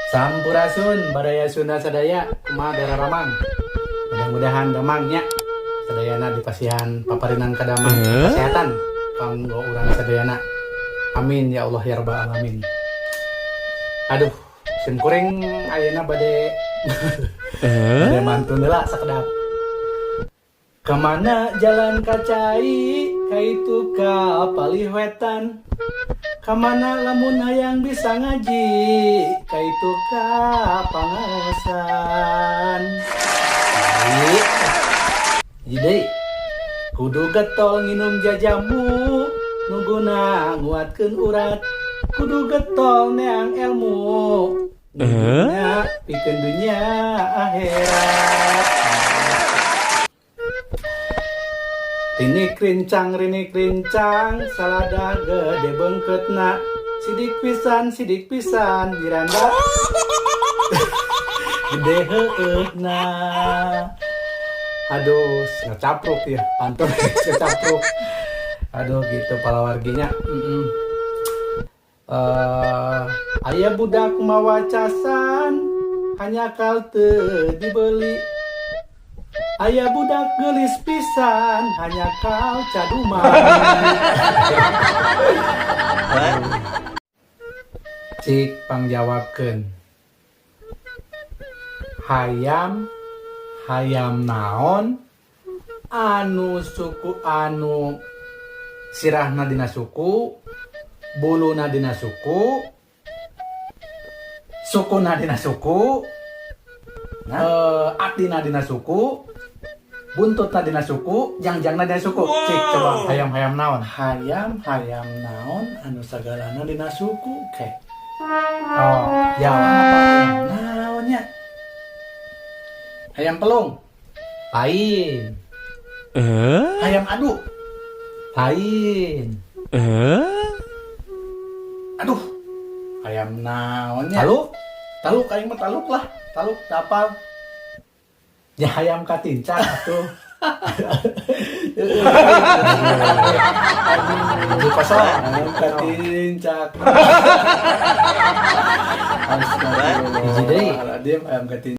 Sampurasun badaya Sunda sadaya kumaha dararamang. Mudah-mudahan damangnya sadayana dipasihan paparinan kadamang kesehatan kanggo urang sadayana. Amin ya Allah ya rabbal alamin. Aduh, sim kuring ayeuna bade bade mantun heula sakedap. Kemana jalan kacai kaitu ka palihwetan. Kemana lamun hayang bisa ngaji kaitu ka pangaosan. Jadi kudu getol nginum jajamu nungguna nguatkeun urat. Kudu getol neang ilmu nungguna pikeun dunya akhirat. Rini krincang salada gede bengketna sidik pisan diranda gede heutna. Aduh ngecapruk ya pantun ngecapruk. Aduh gitu palawarginya. Aya budak mawa casan hanya kal teu dibeli. Aya budak gelis pisan hanya kal caduman. Cik pangjawabkeun. Hayam naon anu suku anu sirahna dina suku, buluna dina suku, sukuna dina suku, atina dina suku, buntutna dina suku, jangjangna dina suku. Cik coba hayam naon? Hayam naon anu sagalana dina suku ke. Oh, jawab apa naonnya? Hayam pelung. Lain. Hayam adu. Lain. Aduh. Hayam naonnya? Taluk aing mah taluk lah. Taluk dapal. Ya hayam katincak atuh. Aduh kosong hayam katincak. Astagfirullahaladzim hayam katincak.